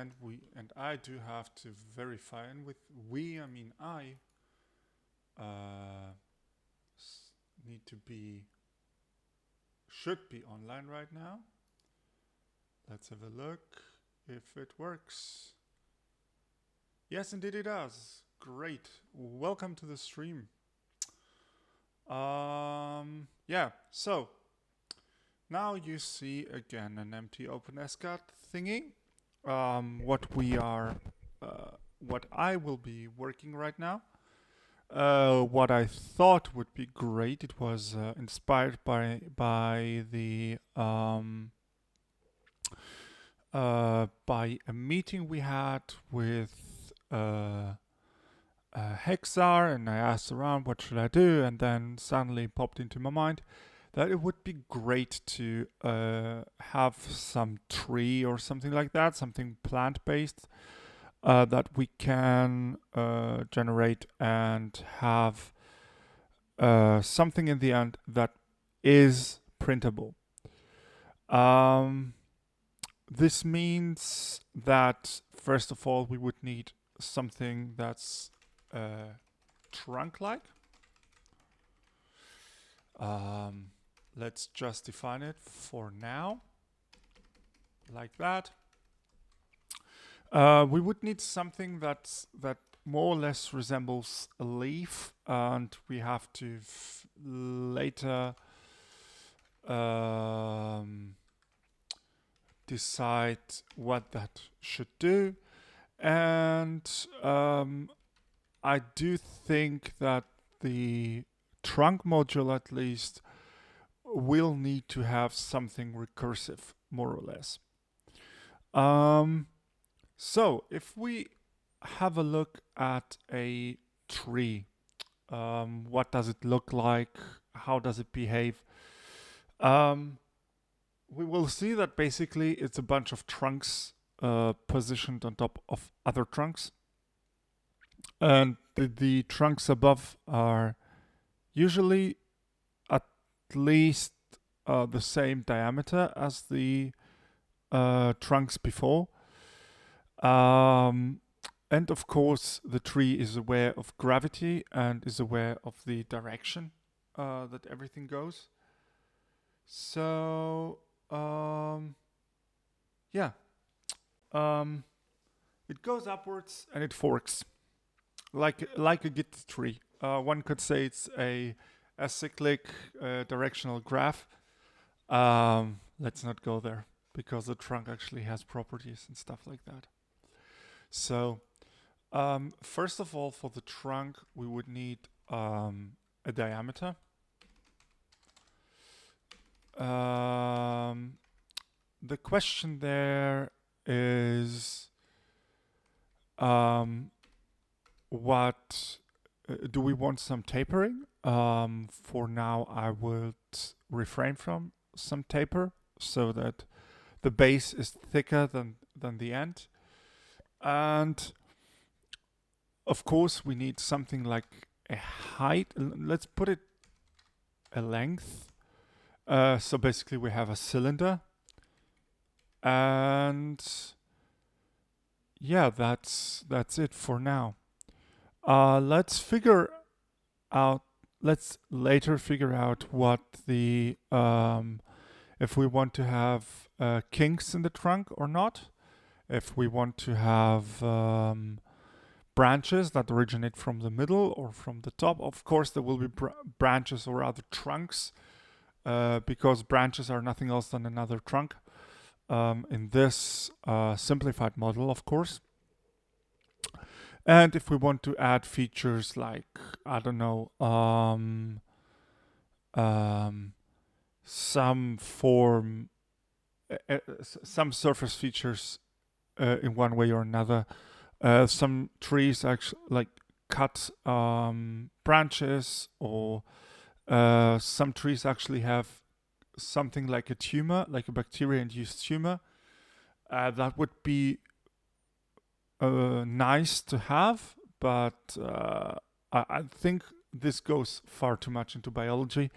and I do have to verify, and with we I mean I need to be, should be online right now. Let's have a look if it works. Yes, indeed it does. Great. Welcome to the stream. Yeah, so now you see again an empty OpenScad thingy. What I will be working right now. What I thought would be great. It was inspired by the by a meeting we had with Hexar, and I asked around what should I do, and then suddenly popped into my mind that it would be great to have some tree or something like that, something plant-based that we can generate and have something in the end that is printable. This means that first of all we would need something that's trunk-like. Let's just define it for now, like that. We would need something that more or less resembles a leaf, and we have to later decide what that should do. And I do think that the trunk module at least will need to have something recursive, more or less. So if we have a look at a tree, what does it look like? How does it behave? We will see that basically it's a bunch of trunks positioned on top of other trunks. And the trunks above are usually at least the same diameter as the trunks before. And of course, the tree is aware of gravity and is aware of the direction that everything goes. So, yeah. It goes upwards and it forks like a Git tree. One could say it's a cyclic directional graph. Let's not go there because the trunk actually has properties and stuff like that. So first of all, for the trunk, we would need a diameter. The question there is what do we want some tapering? For now, I would refrain from some taper so that the base is thicker than the end. And of course, we need something like a height. Let's put it a length. So basically, we have a cylinder. And yeah, that's it for now. Let's later figure out what the if we want to have kinks in the trunk or not. If we want to have branches that originate from the middle or from the top. Of course, there will be branches or other trunks because branches are nothing else than another trunk in this simplified model, of course. And if we want to add features like, I don't know, some surface features in one way or another, some trees actually like cut branches, or some trees actually have something like a tumor, like a bacteria-induced tumor. That would be nice to have, but I think this goes far too much into biology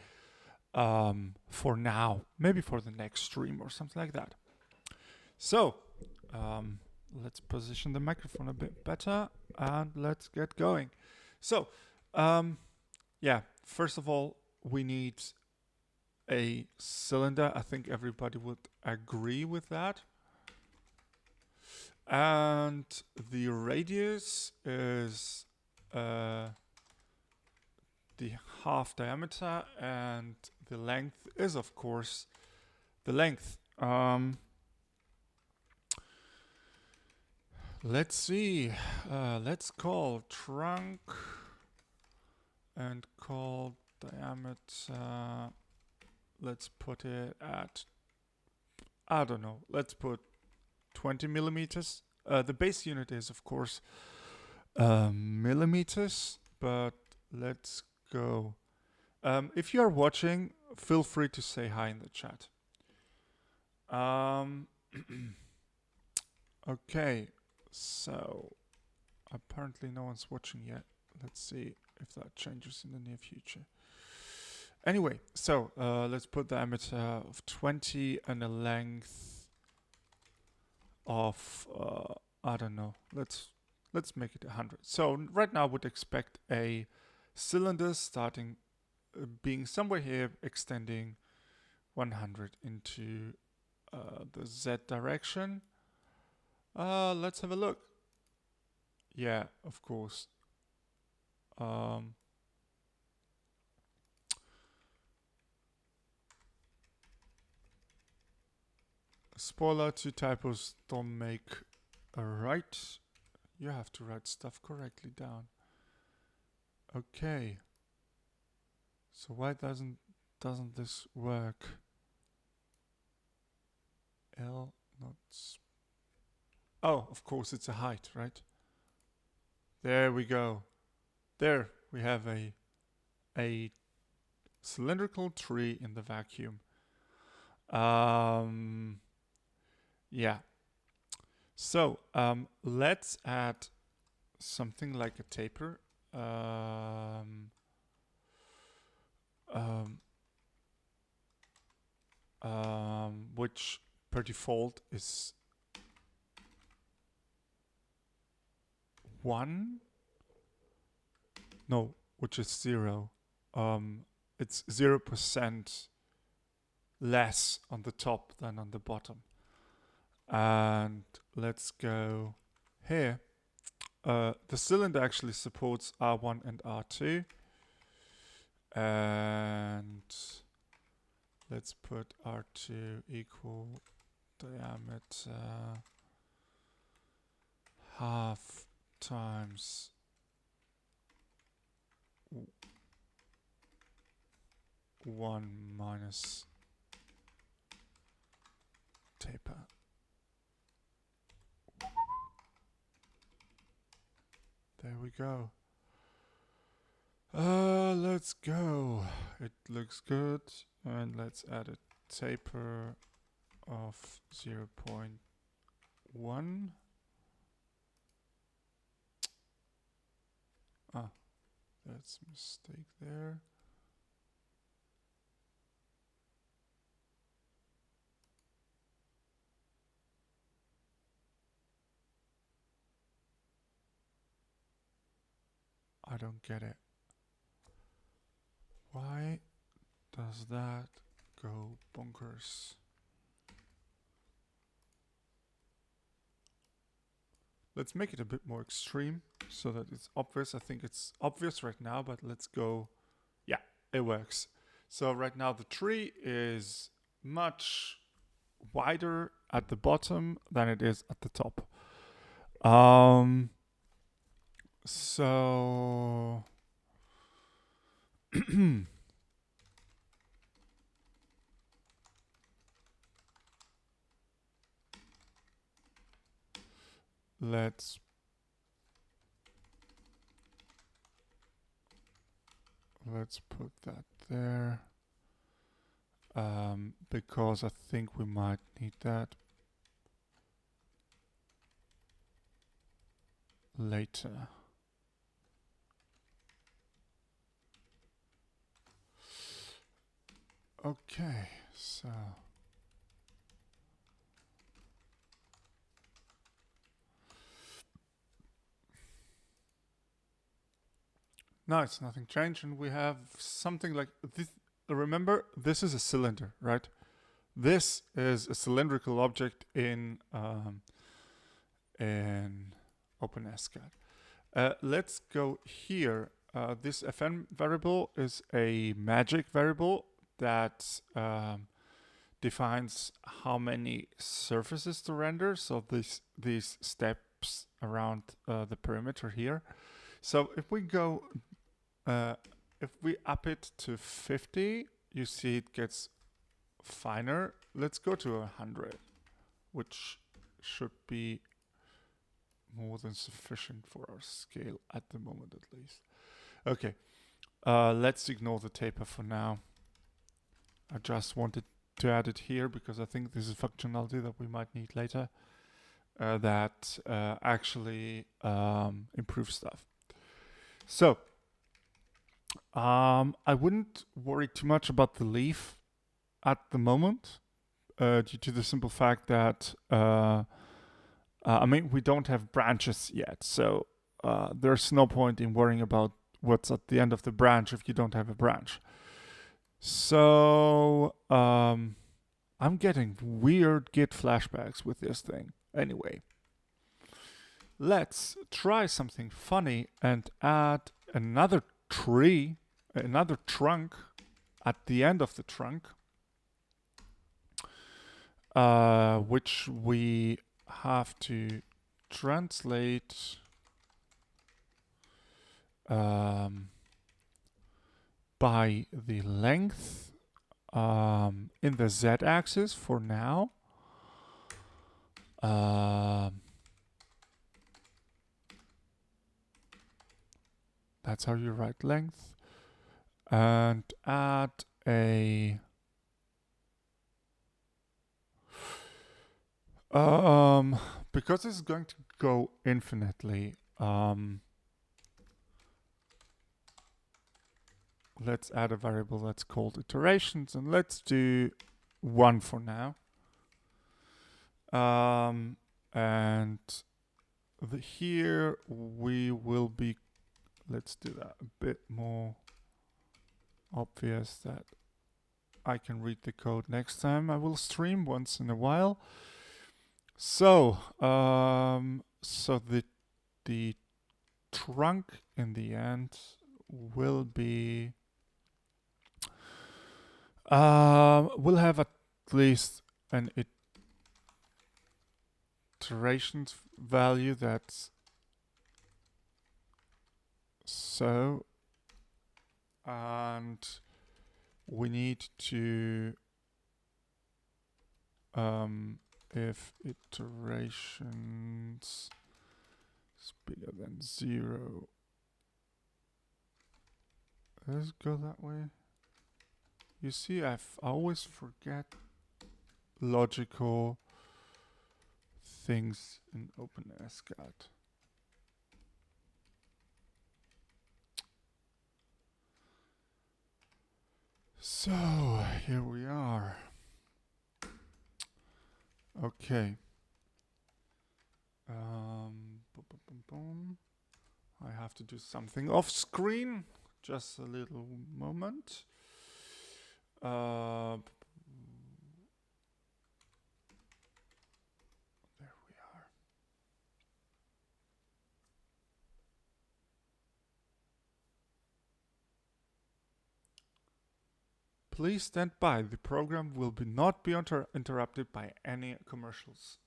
for now. Maybe for the next stream or something like that. So let's position the microphone a bit better and let's get going. So, yeah, first of all, we need a cylinder. I think everybody would agree with that. And the radius is the half diameter, and the length is, of course, the length. Let's see. Let's call trunk and call diameter. Let's put it at, I don't know, let's put 20 millimeters. The base unit is, of course, millimeters, but let's go. If you are watching, feel free to say hi in the chat. Okay, so apparently no one's watching yet. Let's see if that changes in the near future. Anyway, so let's put the diameter of 20 and a length of I don't know. Let's make it 100. So right now I would expect a cylinder starting being somewhere here, extending 100 into the Z direction. Let's have a look. Yeah, of course. Spoiler, 2 typos don't make a right. You have to write stuff correctly down. Okay. So why doesn't this work? L not. Oh, of course it's a height, right? There we go. There we have a cylindrical tree in the vacuum. Yeah. So let's add something like a taper. Which per default is 1. No, which is 0. It's 0% less on the top than on the bottom. And let's go here. The cylinder actually supports R1 and R2. And let's put R2 equal diameter half times 1 minus taper. There we go. Let's go. It looks good. And let's add a taper of 0.1. Ah, that's a mistake there. I don't get it. Why does that go bonkers? Let's make it a bit more extreme so that it's obvious. I think it's obvious right now, but let's go. Yeah, it works. So right now the tree is much wider at the bottom than it is at the top. So let's put that there, because I think we might need that later. Okay, so Nice, nothing changed, and we have something like this. Remember, this is a cylinder, right? This is a cylindrical object in OpenScad. Let's go here. This fn variable is a magic variable that defines how many surfaces to render. So these steps around the perimeter here. So if we go, if we up it to 50, you see it gets finer. Let's go to 100, which should be more than sufficient for our scale at the moment, at least. Okay, let's ignore the taper for now. I just wanted to add it here because I think this is functionality that we might need later that actually improves stuff. So I wouldn't worry too much about the leaf at the moment due to the simple fact that I mean, we don't have branches yet, so there's no point in worrying about what's at the end of the branch if you don't have a branch. So I'm getting weird Git flashbacks with this thing. Anyway, let's try something funny and add another tree, another trunk at the end of the trunk, which we have to translate by the length in the z-axis for now. That's how you write length. And add a because it's going to go infinitely, let's add a variable that's called iterations, and let's do 1 for now. And here we will be, let's do that a bit more obvious that I can read the code next time I will stream once in a while. So, so the trunk in the end will be we'll have at least an iterations value that's so, and we need to if iterations is bigger than 0, let's go that way. You see, I always forget logical things in OpenScad. So here we are. Okay. I have to do something off screen. Just a little moment. There we are. Please stand by. The program will not be interrupted by any commercials.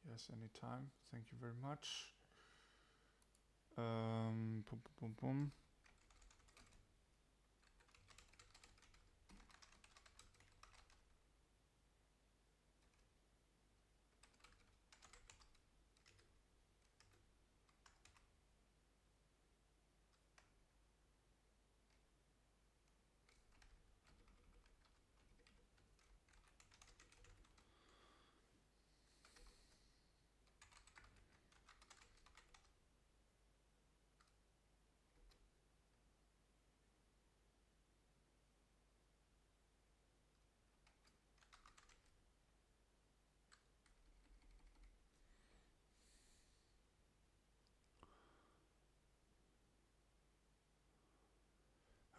Yes, anytime. Thank you very much. Boom, boom, boom, boom.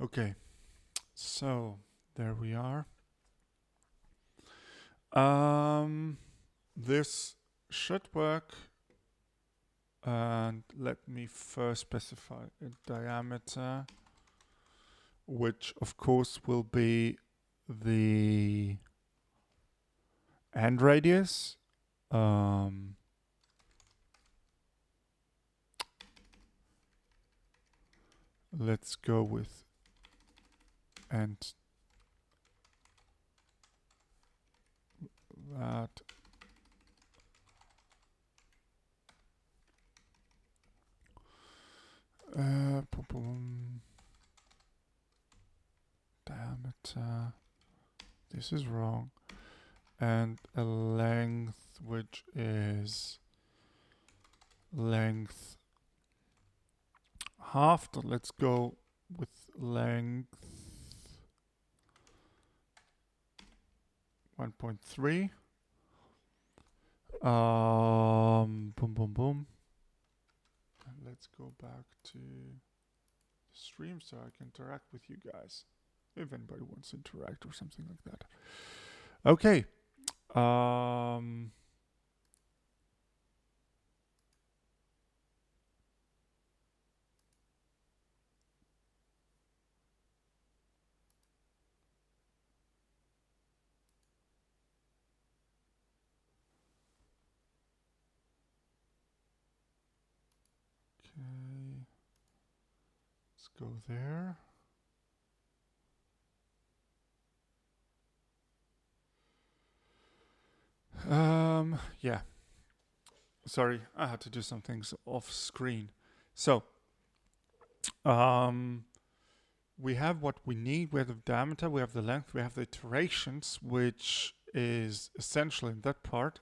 Okay, so there we are. This should work. And let me first specify a diameter, which of course will be the end radius. Let's go with end that. Boom, boom. Diameter. This is wrong. And a length, which is length halved. Let's go with length 1.3. Boom, boom, boom. And let's go back to the stream so I can interact with you guys. If anybody wants to interact or something like that. Okay. Okay. Let's go there. Yeah. Sorry, I had to do some things off screen. So, we have what we need. We have the diameter, we have the length, we have the iterations, which is essential in that part.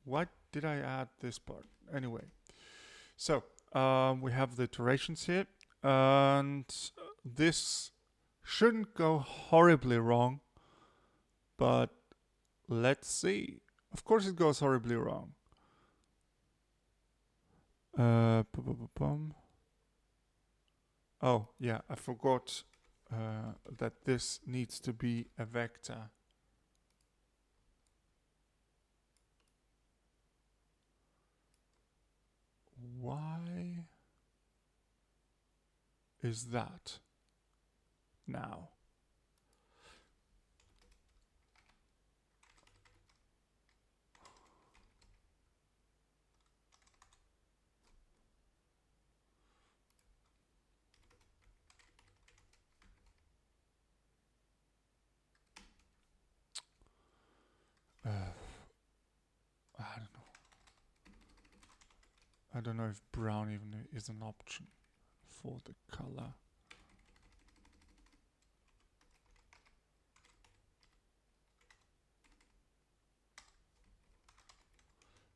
Why did I add this part? Anyway, so we have the iterations here, and this shouldn't go horribly wrong, but let's see. Of course it goes horribly wrong. Oh, yeah, I forgot that this needs to be a vector. Why is that now? I don't know. I don't know if brown even is an option for the color.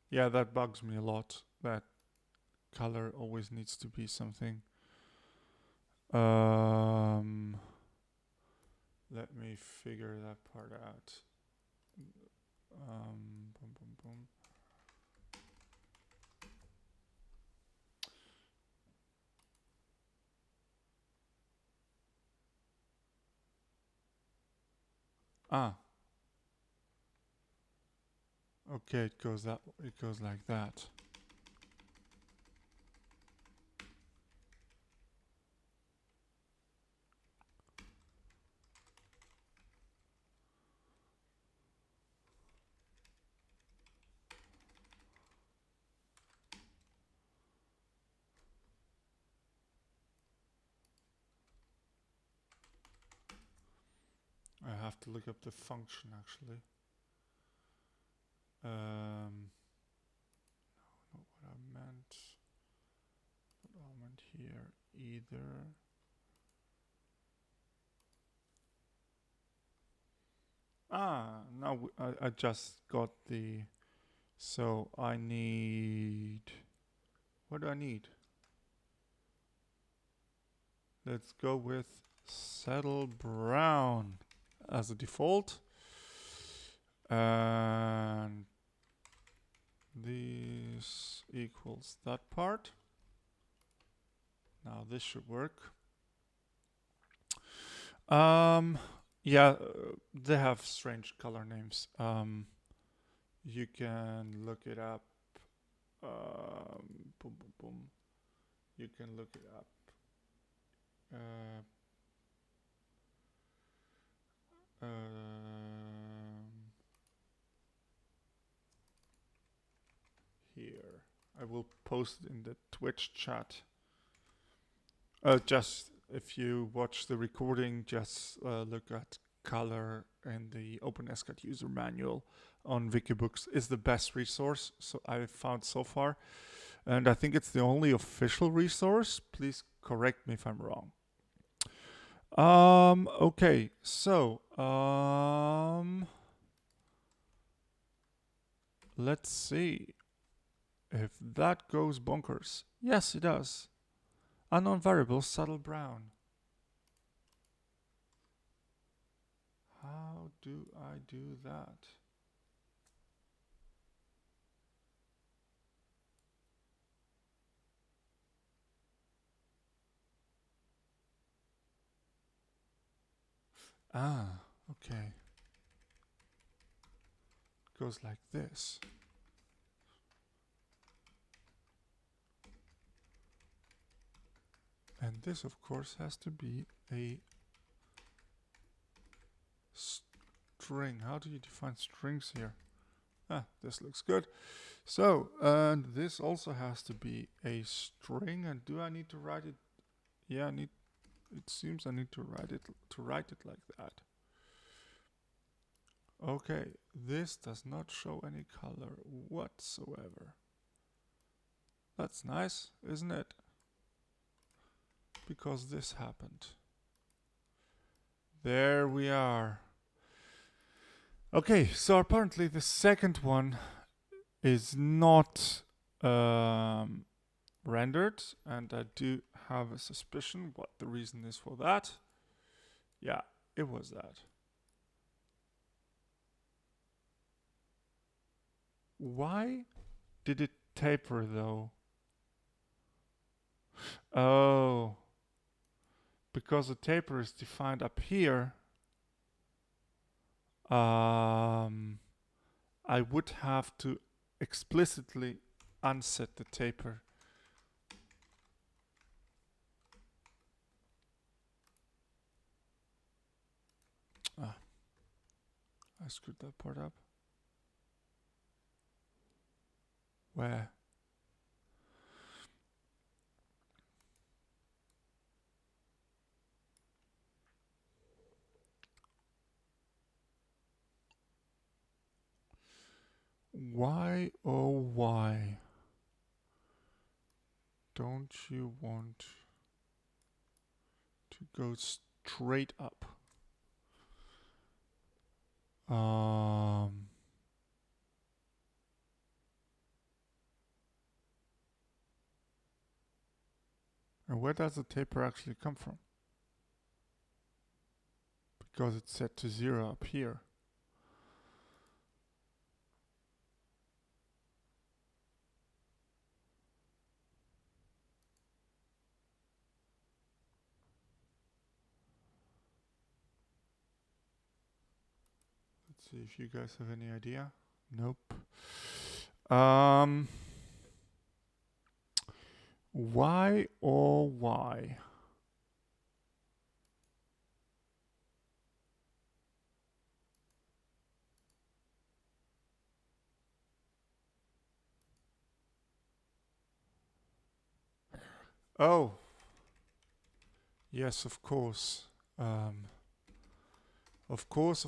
Yeah, that bugs me a lot. That color always needs to be something. Let me figure that part out. Boom, boom, boom. Okay, it goes like that. I have to look up the function actually. No, not what I meant. What I meant here either. Now I just got the. So I need. What do I need? Let's go with Settle Brown as a default. And this equals that part. Now this should work. Yeah, they have strange color names. You can look it up. Boom, boom, boom. You can look it up. Uh, here, I will post it in the Twitch chat. Just if you watch the recording, just look at color and the OpenScad user manual on Wikibooks is the best resource so I've found so far. And I think it's the only official resource. Please correct me if I'm wrong. Okay, so let's see if that goes bonkers. Yes, it does. Unknown variable, subtle brown. How do I do that? Ah, okay. It goes like this. And this, of course, has to be a string. How do you define strings here? Ah, this looks good. So, and this also has to be a string. And do I need to write it? Yeah, it seems I need to write it like that. Okay, this does not show any color whatsoever. That's nice, isn't it? Because this happened. There we are. Okay, so apparently the second one is not rendered, and I do have a suspicion what the reason is for that. Yeah, it was that. Why did it taper though? Oh, because the taper is defined up here. I would have to explicitly unset the taper. Ah, I screwed that part up. Where? Why, oh why don't you want to go straight up? And where does the taper actually come from? Because it's set to 0 up here. Let's see if you guys have any idea. Nope. Why, oh why? Oh, yes, of course. Of course.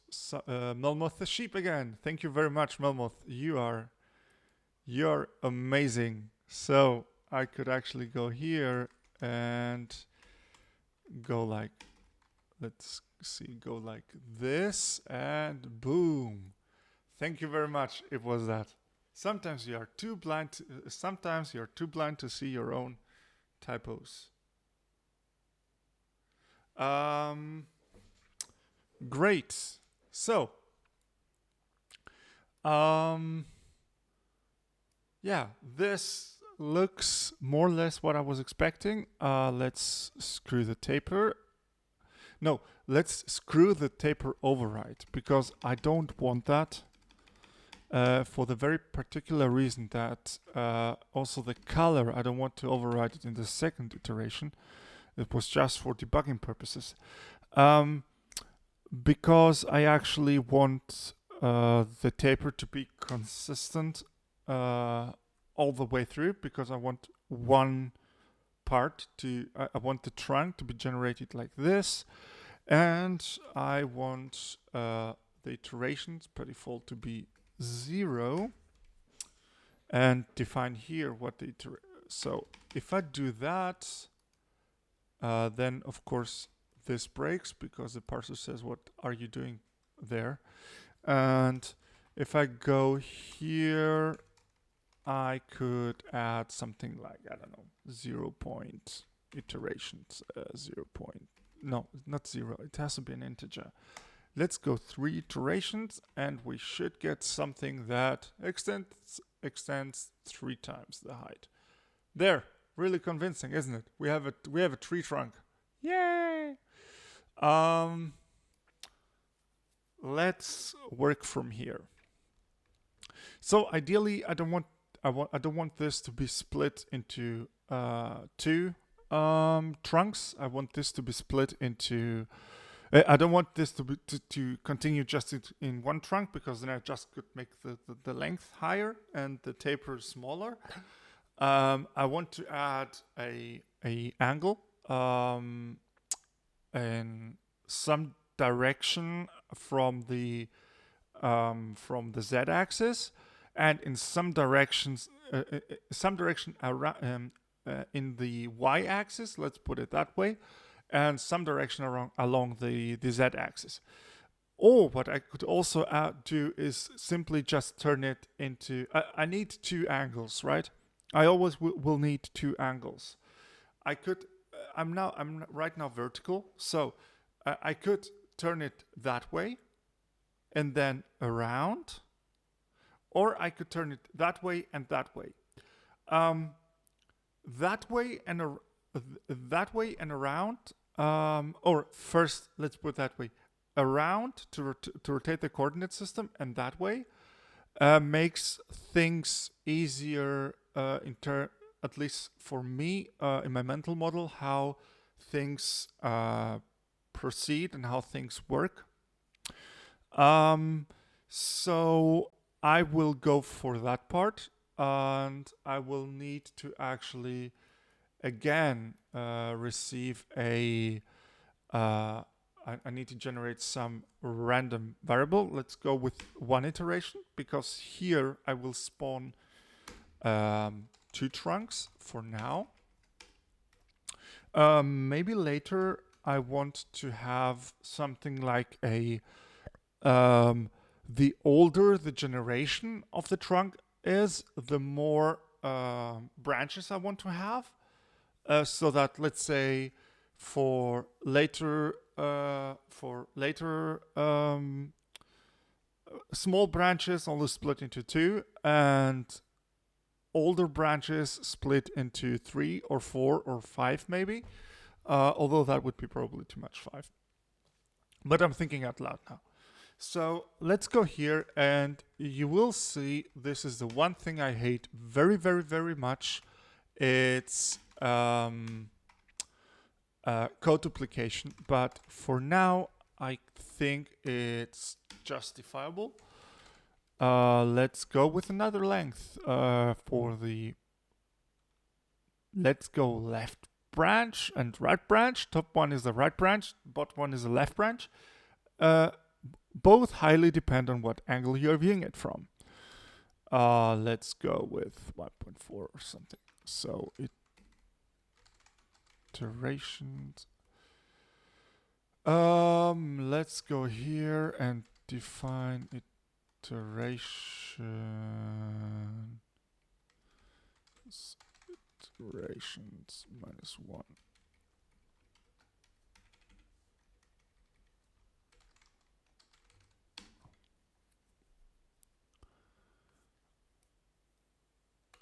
So, Melmoth the sheep again. Thank you very much, Melmoth. You're amazing. So I could actually go here and go like, let's see, go like this, and boom. Thank you very much. It was that. Sometimes you're too blind to see your own typos. Great. So, yeah, this looks more or less what I was expecting. Let's screw the taper. No, let's screw the taper override, because I don't want that. For the very particular reason that also the color, I don't want to override it in the second iteration. It was just for debugging purposes. Because I actually want the taper to be consistent all the way through, because I want one part to, I want the trunk to be generated like this, and I want the iterations per default to be 0, and define here what the so if I do that, then of course this breaks, because the parser says, what are you doing there? And if I go here, I could add something like, I don't know, 0 point iterations, 0 point, no, not 0, it has to be an integer. Let's go 3 iterations, and we should get something that extends 3 times the height. There, really convincing, isn't it? We have a tree trunk. Yay! Let's work from here. So ideally, I don't want this to be split into 2 trunks. I want this to be split into. I don't want this to continue just in one trunk, because then I just could make the length higher and the taper smaller. I want to add a angle in some direction from the z-axis, and in some directions, around in the y-axis. Let's put it that way. And some direction along the z-axis. Or what I could also do is simply just turn it into, I need 2 angles, right? I always will need 2 angles. I could, I'm right now vertical, so I could turn it that way and then around, or I could turn it that way and that way. That way and around. Or first, let's put it that way. Around to rotate the coordinate system, and that way makes things easier at least for me, in my mental model, how things proceed and how things work. So I will go for that part, and I will need to actually again receive a I need to generate some random variable. Let's go with 1 iteration, because here I will spawn 2 trunks for now. Maybe later I want to have something like a the older the generation of the trunk is, the more branches I want to have. So that, let's say, for later small branches only split into 2, and older branches split into 3 or 4 or 5 maybe. Although that would be probably too much, 5. But I'm thinking out loud now. So let's go here, and you will see this is the one thing I hate very, very, very much. It's code duplication, but for now I think it's justifiable. Let's go with another length for the, let's go left branch and right branch. Top one is the right branch, bottom one is the left branch. Both highly depend on what angle you're viewing it from. Let's go with 1.4 or something. So iterations. Let's go here and define iteration. Iterations -1.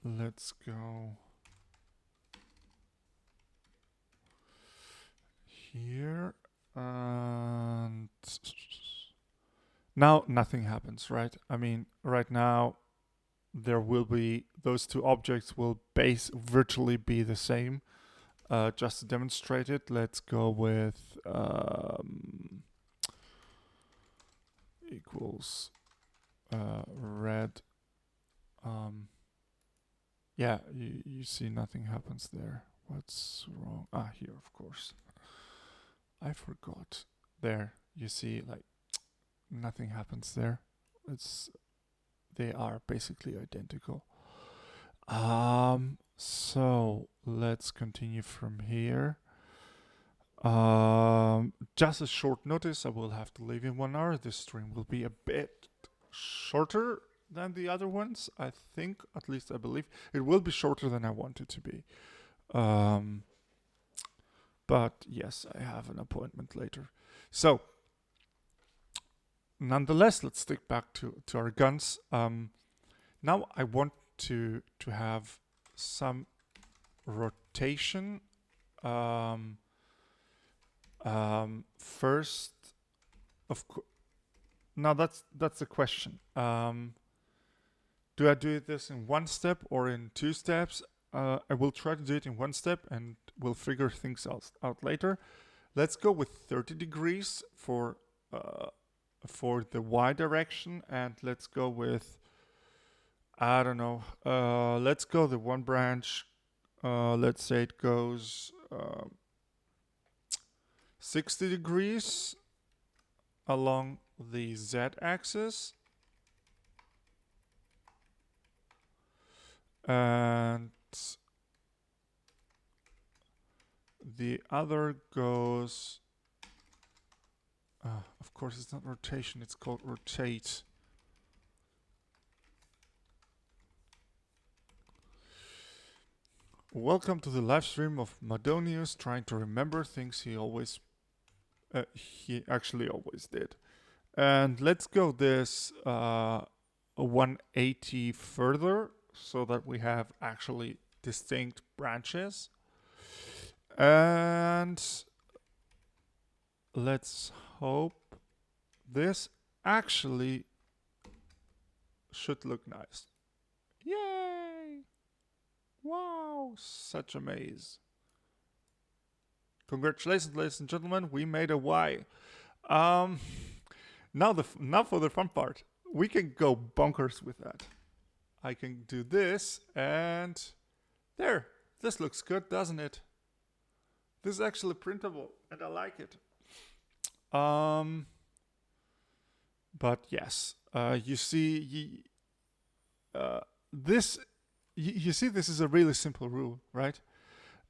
Let's go here And now nothing happens, right? I mean, right now there will be, those two objects will virtually be the same. Just to demonstrate it, let's go with equals red. Yeah, you see nothing happens there. What's wrong? Ah, here, of course. I forgot. There, you see, like, nothing happens there. They are basically identical. So let's continue from here. Just a short notice, I will have to leave in 1 hour. This stream will be a bit shorter than the other ones. I think, at least I believe, it will be shorter than I want it to be. But yes, I have an appointment later. So, nonetheless, let's stick back to our guns. Now I want to have some rotation. First, of course. Now that's the question. Do I do this in 1 step or in 2 steps? I will try to do it in 1 step, and we'll figure things out later. Let's go with 30 degrees for the Y direction, and let's go with, I don't know, let's go the one branch, let's say it goes 60 degrees along the Z axis, and the other goes, of course it's not rotation, it's called rotate. Welcome to the live stream of Madonius trying to remember things he actually always did. And let's go this 180 further so that we have actually distinct branches. And let's hope this actually should look nice. Yay! Wow, such a maze. Congratulations, ladies and gentlemen, we made a Y. Now for the fun part. We can go bonkers with that. I can do this, and there. This looks good, doesn't it? This is actually printable, and I like it. But yes, you see, this is a really simple rule, right?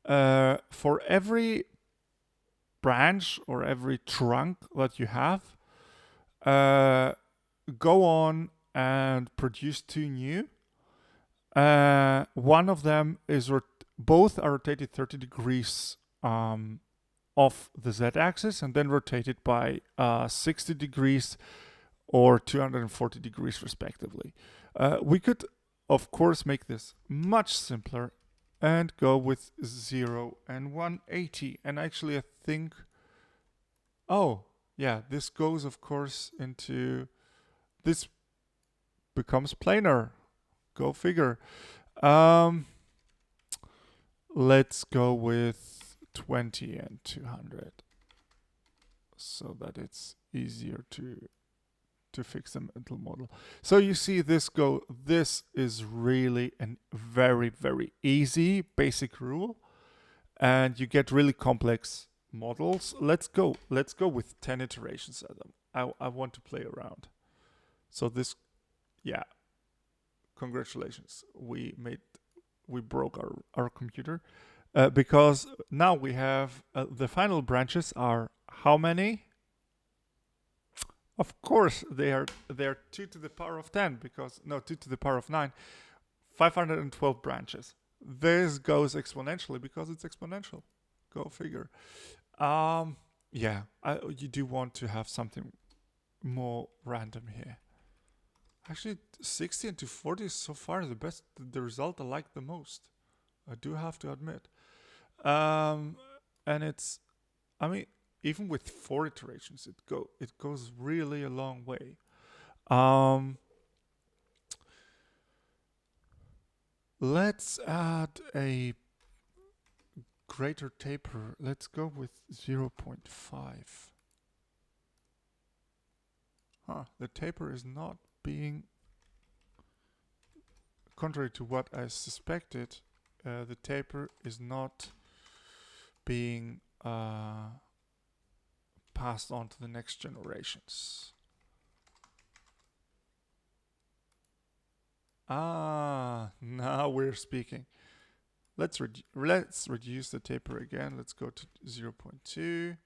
For every branch or every trunk that you have, go on and produce 2 new. One of them is both are rotated 30 degrees off the Z-axis, and then rotated by 60 degrees or 240 degrees respectively. We could, of course, make this much simpler and go with 0 and 180. And actually, I think, oh, yeah, this goes, of course, into, this becomes planar. Go figure. Let's go with 20 and 200 so that it's easier to fix the mental model. So you see this is really a very, very easy basic rule, and you get really complex models. Let's go with 10 iterations at them. I want to play around. So this, yeah, congratulations. We broke our computer because now we have the final branches are how many? Of course, they're 2 to the power of 10 2 to the power of 9, 512 branches. This goes exponentially because it's exponential. Go figure. Yeah, you do want to have something more random here. Actually, 60 and 240 is so far the result I like the most. I do have to admit. And it's, I mean, even with 4 iterations, it goes really a long way. Let's add a greater taper. Let's go with 0.5. The taper is not being, contrary to what I suspected, the taper is not being passed on to the next generations. Now we're speaking. Let's reduce the taper again. Let's go to 0.2.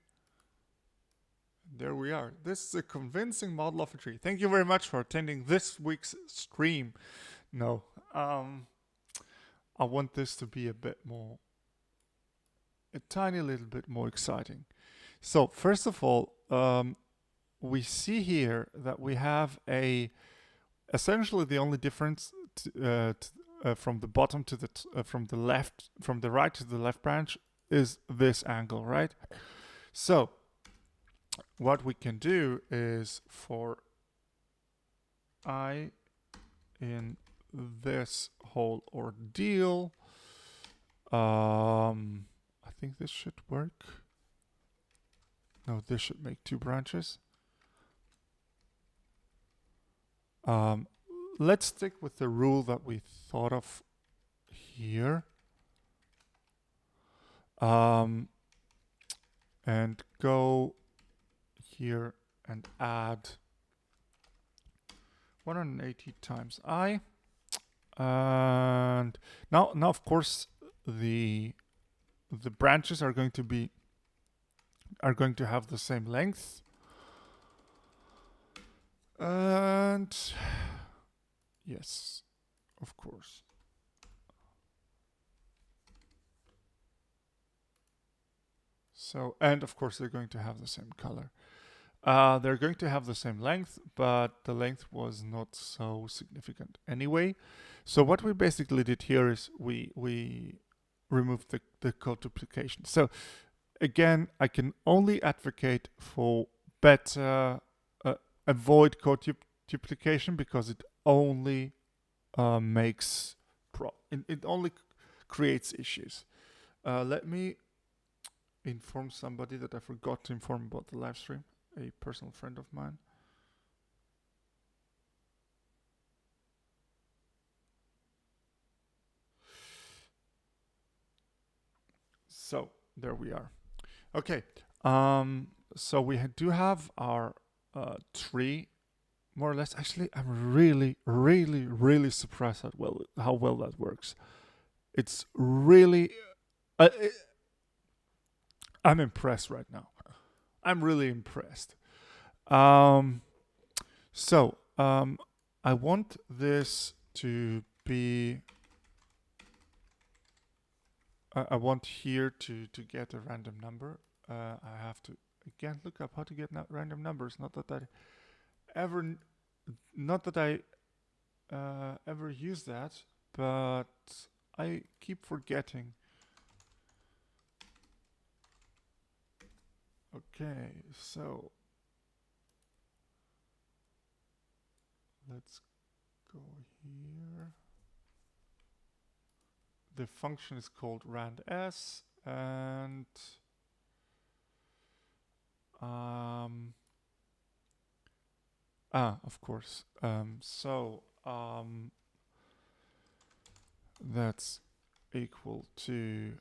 There we are. This is a convincing model of a tree. Thank you very much for attending this week's stream. No, I want this to be a tiny little bit more exciting. So first of all, we see here that we have essentially the only difference from the bottom to from the right to the left branch is this angle, right? So what we can do is for I in this whole ordeal, I think this should work. No, this should make 2 branches. Let's stick with the rule that we thought of here. And go here and add 180 times I. And now of course the branches are going to have the same length. And yes, of course. So, and of course they're going to have the same color. They're going to have the same length, but the length was not so significant anyway. So what we basically did here is we removed the code duplication. So again, I can only advocate for better avoid code duplication because it only it only creates issues. Let me inform somebody that I forgot to inform about the live stream, a personal friend of mine. So there we are. Okay, so we do have our tree more or less. Actually, I'm really surprised at how well that works. It's really I'm impressed right now. I'm really impressed. So I want this to be I want here to get a random number. I have to again look up how to get random numbers. Not that I ever use that, but I keep forgetting. Okay, so let's go here. The function is called rand_s, and of course. That's equal to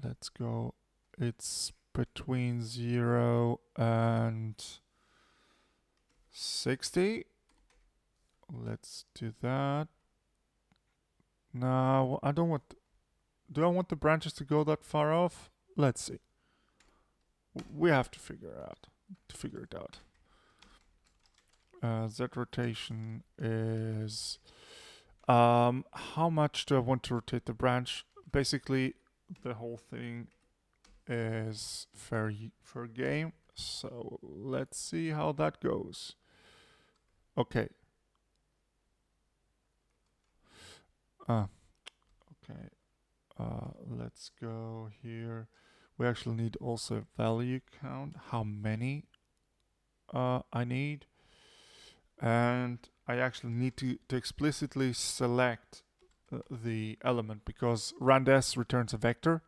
let's go. It's between 0 and 60. Let's do that. Now, I don't want... Do I want the branches to go that far off? Let's see. We have to figure it out. Z rotation is... how much do I want to rotate the branch? Basically, the whole thing is fair game. So let's see how that goes. Okay. Okay, let's go here. We actually need also value count, how many I need. And I actually need to explicitly select the element because rand_s returns a vector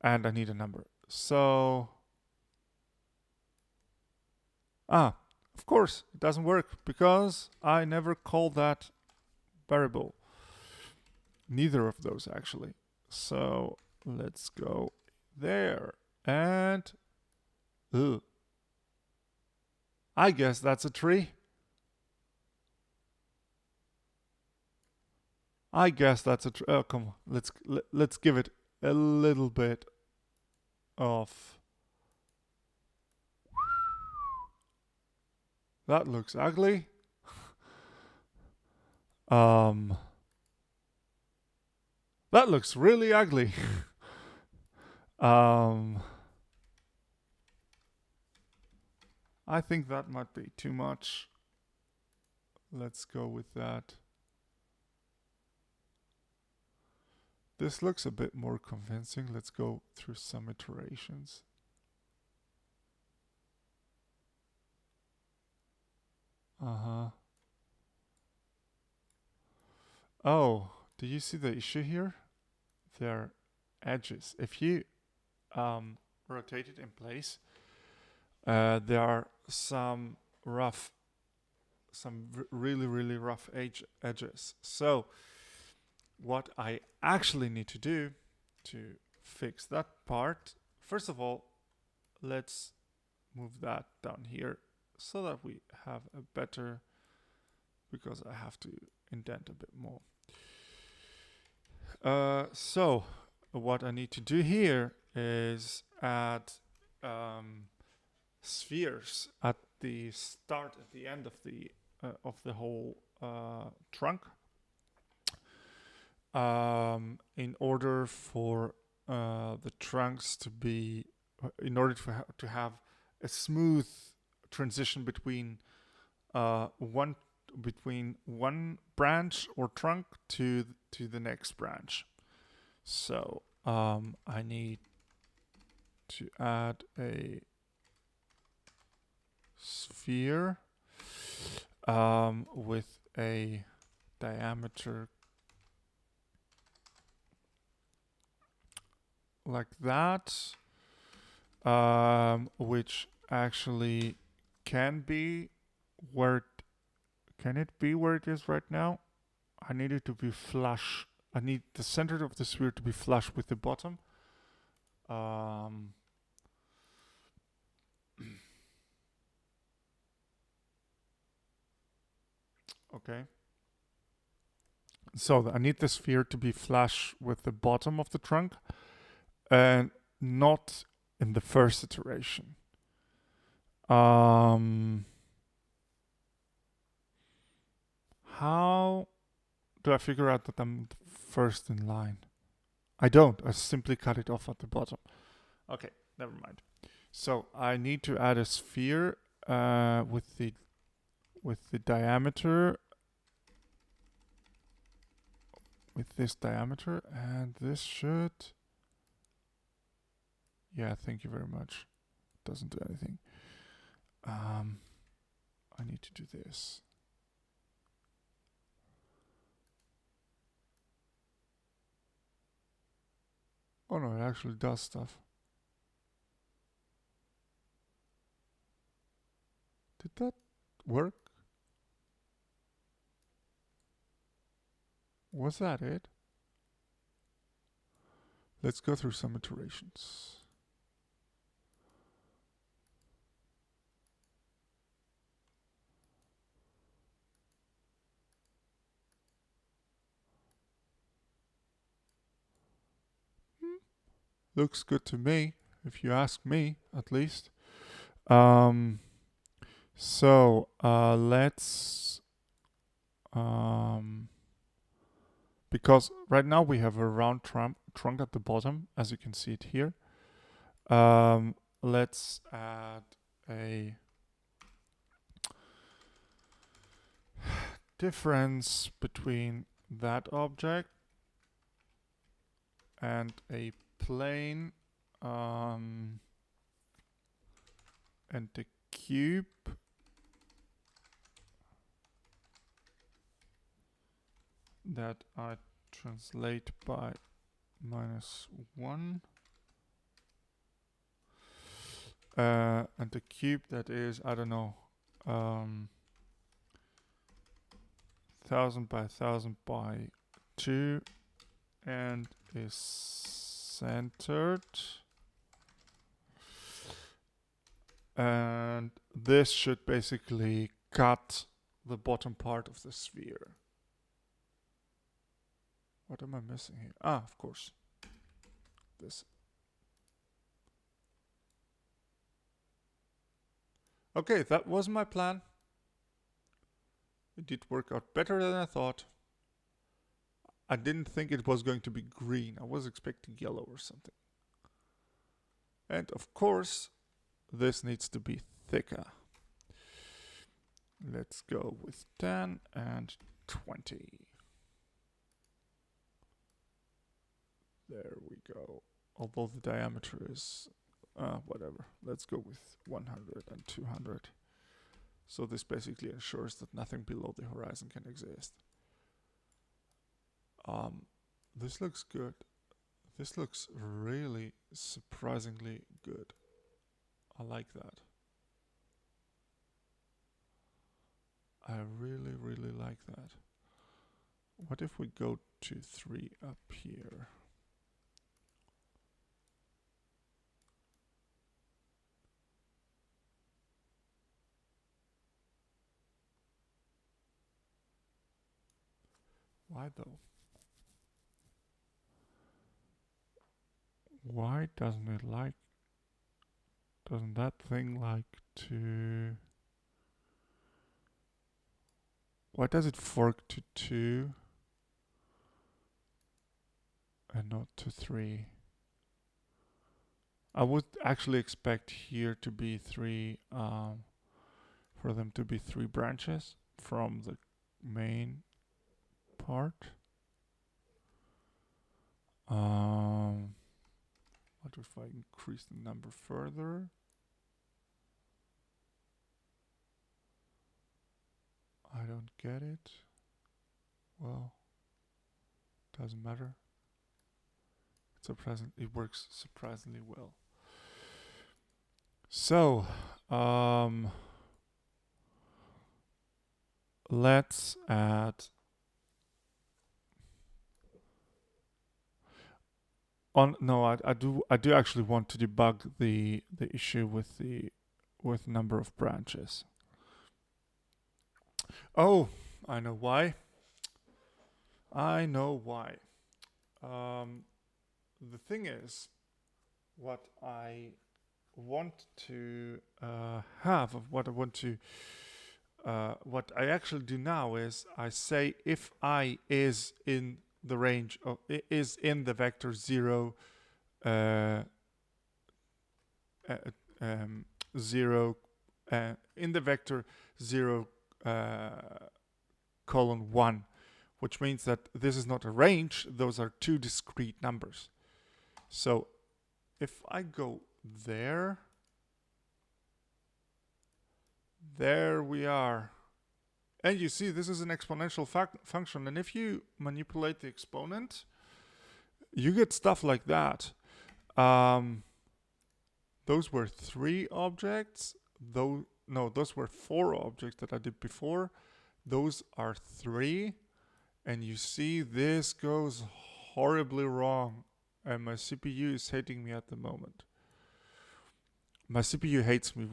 and I need a number. So, of course, it doesn't work because I never called that variable. Neither of those actually. So let's go there and I guess that's a tree. I guess that's a tree. Oh, come on. Let's give it a little bit of. That looks ugly. That looks really ugly. I think that might be too much. Let's go with that. This looks a bit more convincing. Let's go through some iterations. Oh, do you see the issue here? Their edges. If you rotate it in place, there are some really rough edges. So what I actually need to do to fix that part, first of all, let's move that down here so that we have a better, because I have to indent a bit more. So what I need to do here is add spheres at the start, at the end of the whole trunk, in order for the trunks to be, in order to have a smooth transition between one branch or trunk to the next branch. So I need to add a sphere with a diameter like that, which actually can be where it is right now? I need it to be flush. I need the center of the sphere to be flush with the bottom. Okay. So I need the sphere to be flush with the bottom of the trunk and not in the first iteration. How do I figure out that I'm first in line? I don't. I simply cut it off at the bottom. Okay, never mind. So I need to add a sphere with the diameter, with this diameter, and this should. Yeah, thank you very much. Doesn't do anything. I need to do this. Oh no, it actually does stuff. Did that work? Was that it? Let's go through some iterations. Looks good to me, if you ask me, at least. So let's because right now we have a round trunk at the bottom, as you can see it here. Let's add a difference between that object and a plane, and the cube that I translate by -1, and the cube that is, I don't know, 1000 by 1000 by 2 and is centered. And this should basically cut the bottom part of the sphere. What am I missing here? Ah, of course. This. Okay, that was my plan. It did work out better than I thought. I didn't think it was going to be green. I was expecting yellow or something. And of course, this needs to be thicker. Let's go with 10 and 20. There we go. Although the diameter is whatever. Let's go with 100 and 200. So this basically ensures that nothing below the horizon can exist. This looks good. This looks really surprisingly good. I like that. I really, really like that. What if we go to 3 up here? Why though? Why doesn't it like... Doesn't that thing like to... Why does it fork to 2 and not to 3? I would actually expect here to be 3, for them to be 3 branches from the main part. What if I increase the number further? I don't get it. Well, doesn't matter. It works surprisingly well. So, let's add I do actually want to debug the issue with number of branches. Oh, I know why. The thing is, what I want to have, of what I want to, what I actually do now is I say if I is in the range of, is in the vector 0, 0, in the vector 0, colon 1, which means that this is not a range, those are 2 discrete numbers. So if I go there we are. And you see this is an exponential function, and if you manipulate the exponent, you get stuff like that. Those were 3 objects, those were 4 objects that I did before. Those are 3, and you see this goes horribly wrong, and my CPU is hating me at the moment. My CPU hates me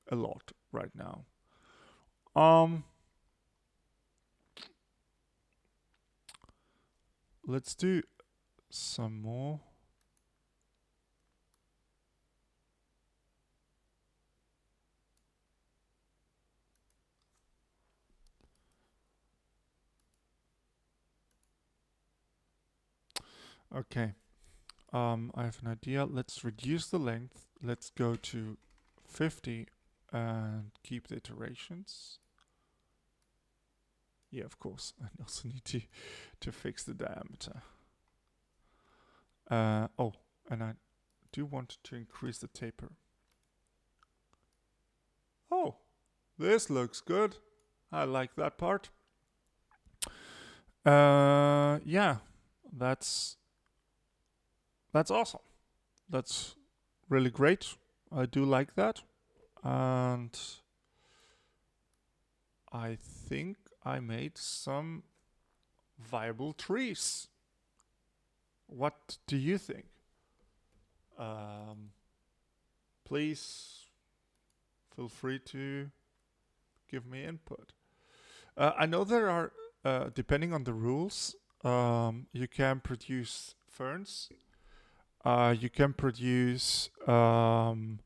a lot right now. Let's do some more. Okay, I have an idea. Let's reduce the length. Let's go to 50 and keep the iterations. Yeah, of course. I also need to fix the diameter. Oh, and I do want to increase the taper. Oh, this looks good. I like that part. Yeah, that's awesome. That's really great. I do like that. And I think I made some viable trees. What do you think? Please feel free to give me input. I know there are, depending on the rules, you can produce ferns. You can produce algae.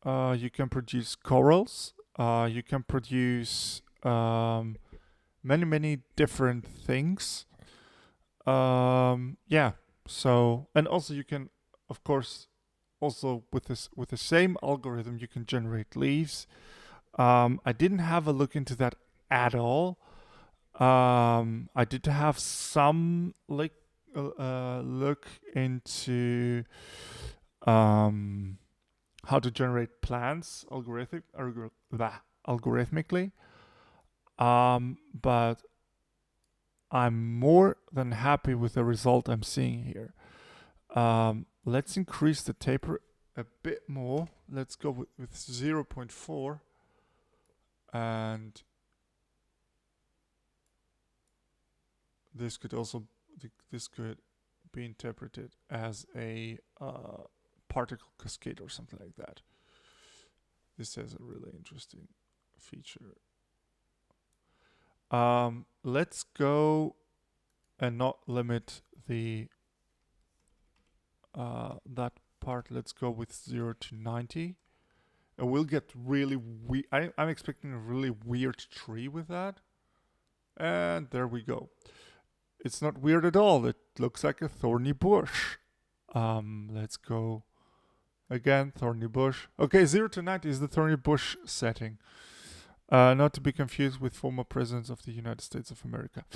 You can produce corals. You can produce many different things. Yeah. So, and also you can, of course, also with the same algorithm, you can generate leaves. I didn't have a look into that at all. I did have some look into how to generate plants algorithmically. But I'm more than happy with the result I'm seeing here. Let's increase the taper a bit more. Let's go with 0.4. And this could be interpreted as a particle cascade or something like that. This has a really interesting feature. Let's go and not limit the that part. Let's go with 0 to 90. And we'll get really weird. I'm expecting a really weird tree with that. And there we go. It's not weird at all. It looks like a thorny bush. Let's go again, thorny bush. Okay, 0 to 90 is the thorny bush setting. Not to be confused with former presidents of the United States of America.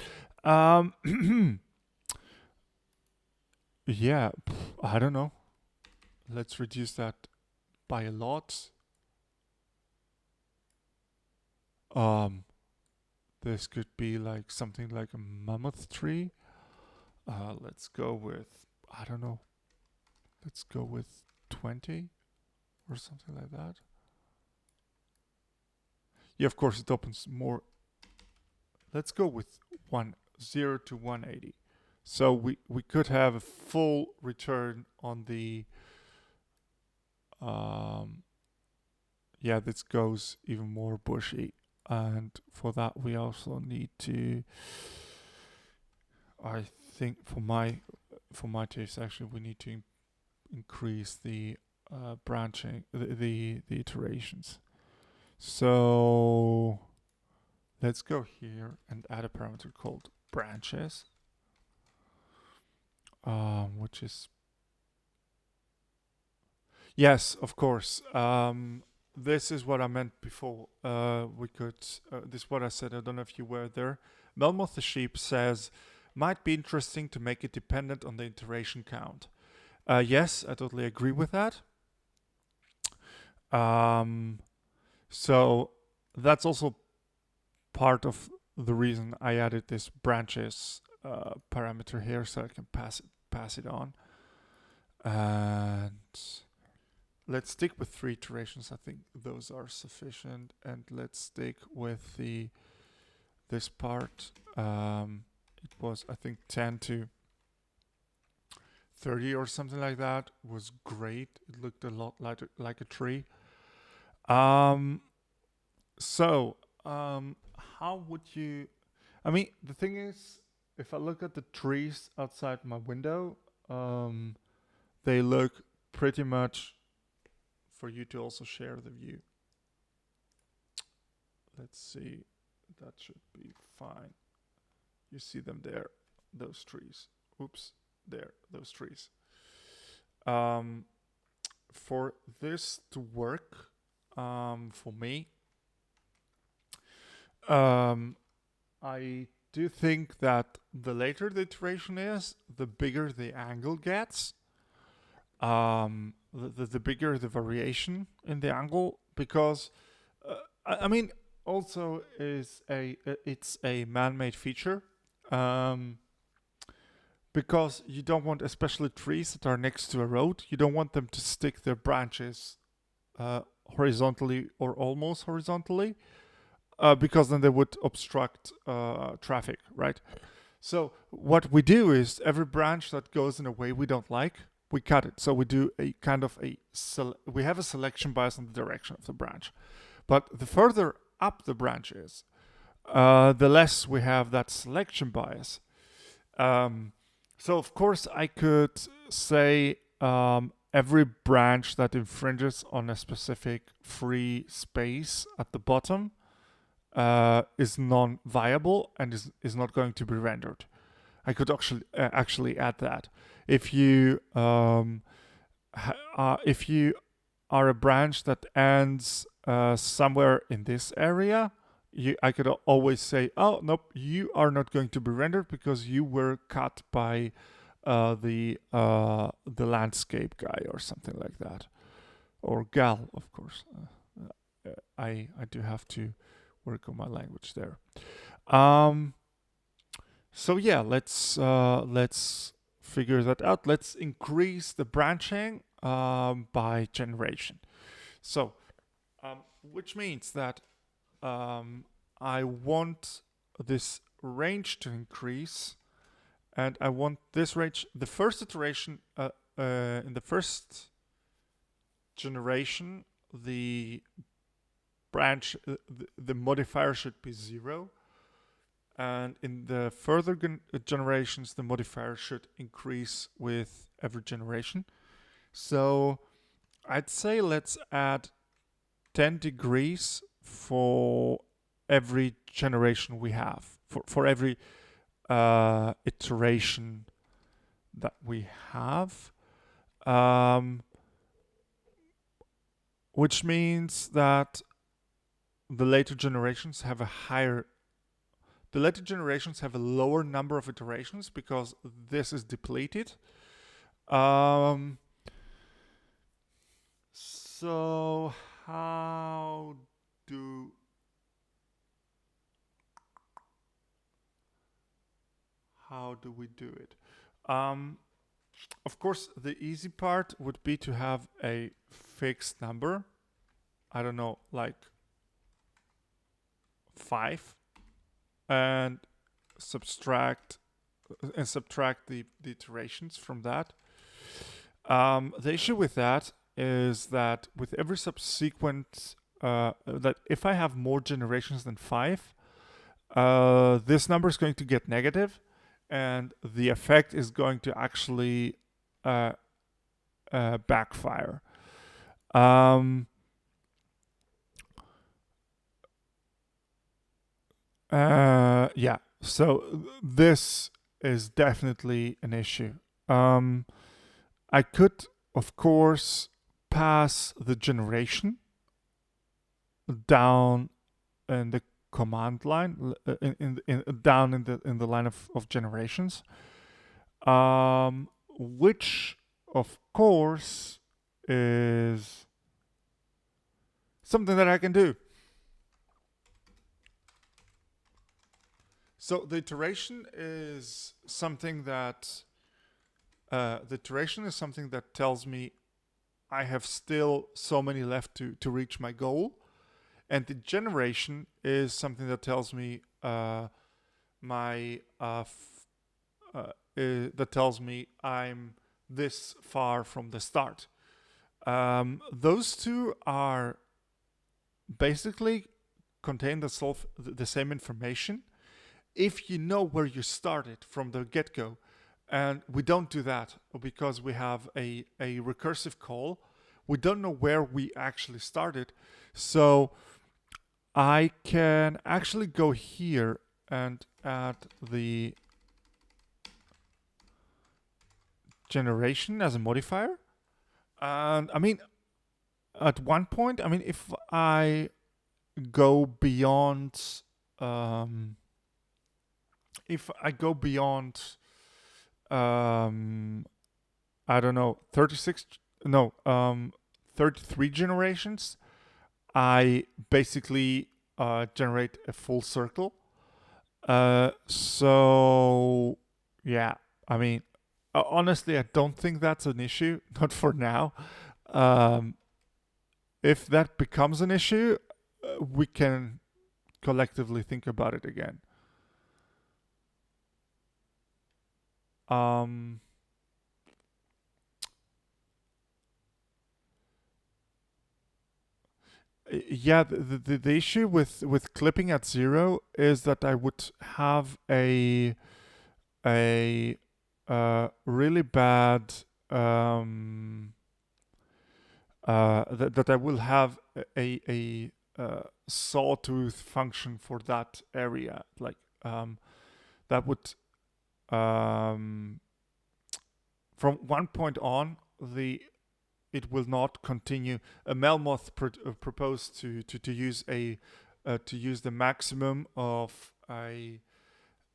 Yeah, I don't know. Let's reduce that by a lot. This could be like something like a mammoth tree. Let's go with, I don't know. Let's go with 20 or something like that. Yeah, of course it opens more. Let's go with 0 to 180. So we could have a full return on the yeah, this goes even more bushy. And for that we also need to, I think for my taste actually, we need to increase the branching, the iterations. So let's go here and add a parameter called branches, which is, yes, of course. This is what I meant before. This is what I said. I don't know if you were there. Melmoth the sheep says, might be interesting to make it dependent on the iteration count. Yes, I totally agree with that. So that's also part of the reason I added this branches parameter here, so I can pass it on. And let's stick with 3 iterations. I think those are sufficient. And let's stick with this part. It was, I think, 10 to 30 or something like that. It was great. It looked a lot like a tree. How would you... I mean, the thing is, if I look at the trees outside my window, they look pretty much for you to also share the view. Let's see. That should be fine. You see them there, those trees. Oops, there, those trees. For this to work, for me, I do think that the later the iteration is, the bigger the angle gets. The bigger the variation in the angle, because I mean, also it's a man-made feature, because you don't want, especially trees that are next to a road, you don't want them to stick their branches horizontally or almost horizontally, because then they would obstruct traffic, right? So what we do is every branch that goes in a way we don't like, we cut it. So we do a kind of we have a selection bias on the direction of the branch. But the further up the branch is, the less we have that selection bias. So of course I could say every branch that infringes on a specific free space at the bottom is non-viable and is not going to be rendered. I could actually add that. If you are a branch that ends somewhere in this area, I could always say, oh nope, you are not going to be rendered because you were cut by the landscape guy or something like that, or gal, of course. I do have to work on my language there. So yeah, let's figure that out. Let's increase the branching by generation. So, which means that I want this range to increase, and I want this range. The first iteration, in the first generation, the branch, the modifier should be 0. And in the further generations, the modifier should increase with every generation. So I'd say let's add 10 degrees for every generation we have, for every iteration that we have. Which means that the later generations have a lower number of iterations because this is depleted. So how do we do it? Of course, the easy part would be to have a fixed number. I don't know, like 5. And subtract the iterations from that. The issue with that is that with every subsequent, that if I have more generations than 5, this number is going to get negative, and the effect is going to actually backfire. Yeah, so this is definitely an issue. I could, of course, pass the generation down in the command line, down in the line of generations, which, of course, is something that I can do. So the iteration is something that tells me I have still so many left to reach my goal, and the generation is something that tells me that tells me I'm this far from the start. Those two are basically contain the same information if you know where you started from the get-go. And we don't do that because we have a recursive call. We don't know where we actually started. So I can actually go here and add the generation as a modifier. And I mean, at one point, I mean, if I go beyond if I go beyond, I don't know, 33 generations, I basically generate a full circle. So yeah, I mean, honestly, I don't think that's an issue. Not for now. Um, if that becomes an issue, we can collectively think about it again. Um, yeah, the issue with clipping at 0 is that I would have a really bad that I will have a sawtooth function for that area. Like that would from one point on, the it will not continue. Melmoth proposed to use to use the maximum of a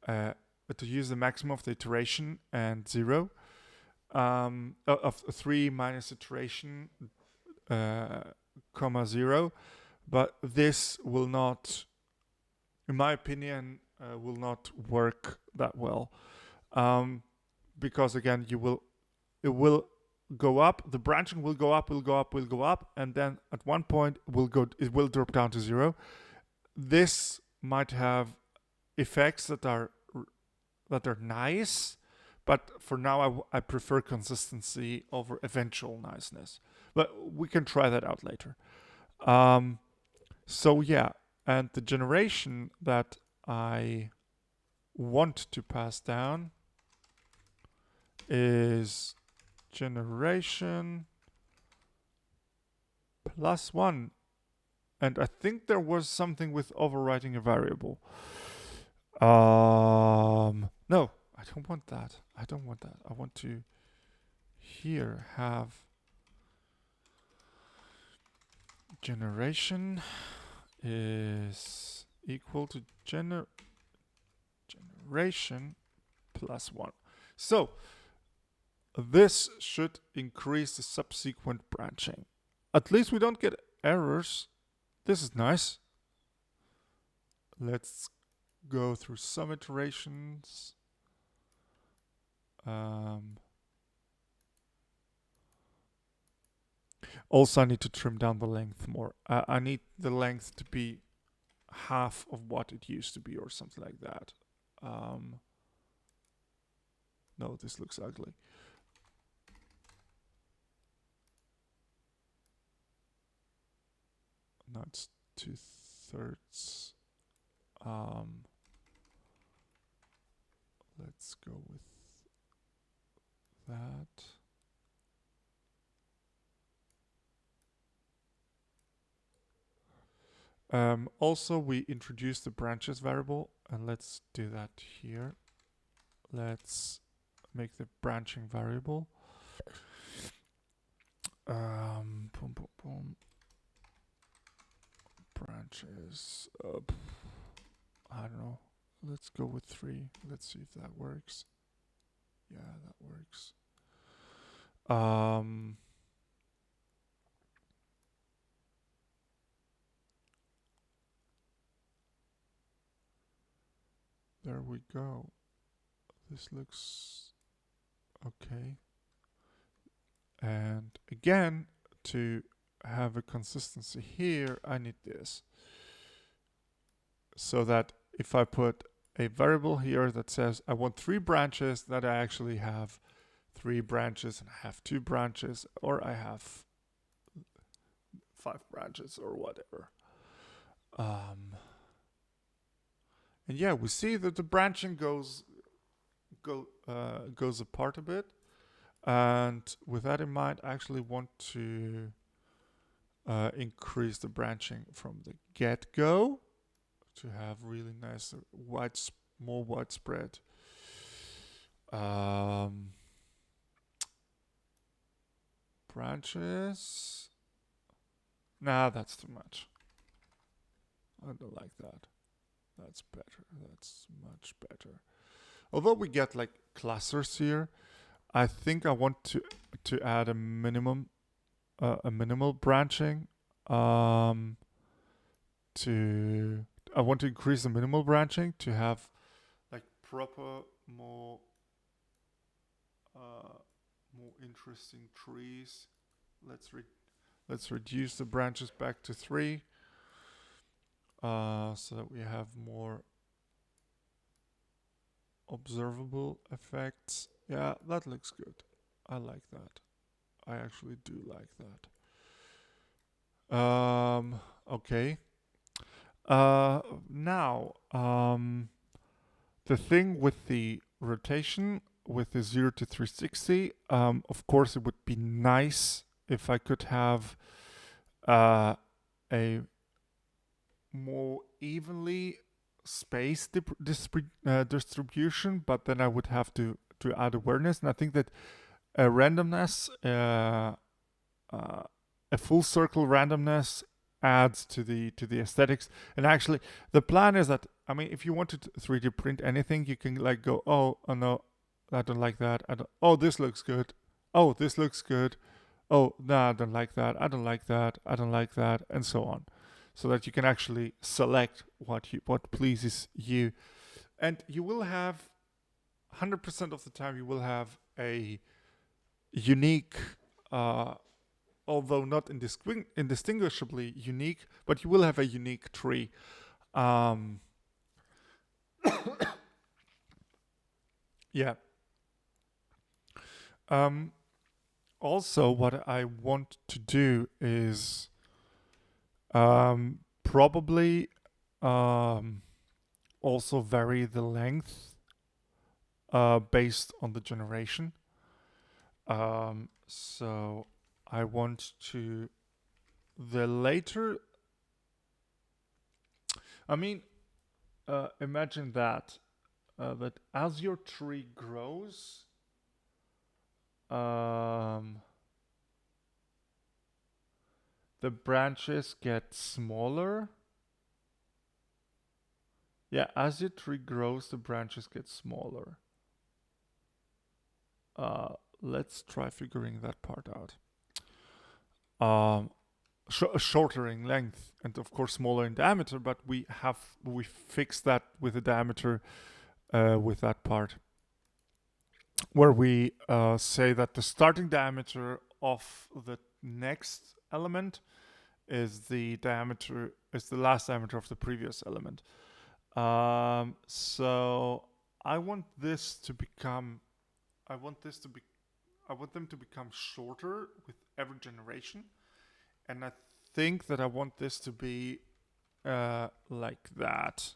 to use the maximum of the iteration and 0 of 3 minus iteration comma 0, but this will not, in my opinion, will not work that well, because again it will go up, the branching will go up, will go up, and then at one point it will drop down to 0. This might have effects that are nice, but for now I prefer consistency over eventual niceness. But we can try that out later. So yeah, and the generation that I want to pass down is generation +1. And I think there was something with overwriting a variable. No, I don't want that. I want to here have generation is equal to generation +1. So this should increase the subsequent branching. At least we don't get errors. This is nice. Let's go through some iterations. Also, I need to trim down the length more. I need the length to be half of what it used to be or something like that. No, this looks ugly. Now it's 2/3. Let's go with that. Also, we introduced the branches variable, and let's do that here. Let's make the branching variable. Boom, boom, boom. Branches. I don't know. Let's go with 3. Let's see if that works. Yeah, that works. There we go. This looks okay. And again, to have a consistency here, I need this. So that if I put a variable here that says I want 3 branches, that I actually have 3 branches and I have 2 branches, or I have 5 branches or whatever. And yeah, we see that the branching goes apart a bit. And with that in mind, I actually want to increase the branching from the get-go to have really nice, more widespread. Branches. Nah, that's too much. I don't like that. That's better. That's much better. although we get like clusters here, I think I want to add a minimal branching. I want to increase the minimal branching to have like proper more interesting trees. Let's reduce the branches back to 3, so that we have more observable effects. Yeah, that looks good. I like that. I actually do like that. Okay. Now, the thing with the rotation, with the 0 to 360, of course it would be nice if I could have a more evenly spaced distribution, but then I would have to add awareness, and I think that randomness, a full circle randomness adds to the aesthetics. And actually, the plan is that, I mean, if you want to 3D print anything, you can like go, oh no, I don't like that. Oh, this looks good. Oh, this looks good. Oh, no, I don't like that. I don't like that. I don't like that, and so on, so that you can actually select what pleases you, and you will have 100% of the time you will have a unique, although not indistinguishably unique, but you will have a unique tree. Yeah. Also, what I want to do is probably also vary the length based on the generation. So I want to, the later, I mean, imagine that as your tree grows, the branches get smaller. Yeah, as your tree grows, the branches get smaller. Let's try figuring that part out. Shorter in length and of course smaller in diameter, but we fixed that with the diameter with that part, where we say that the starting diameter of the next element is the last diameter of the previous element. So I want them to become shorter with every generation, and I think that I want this to be like that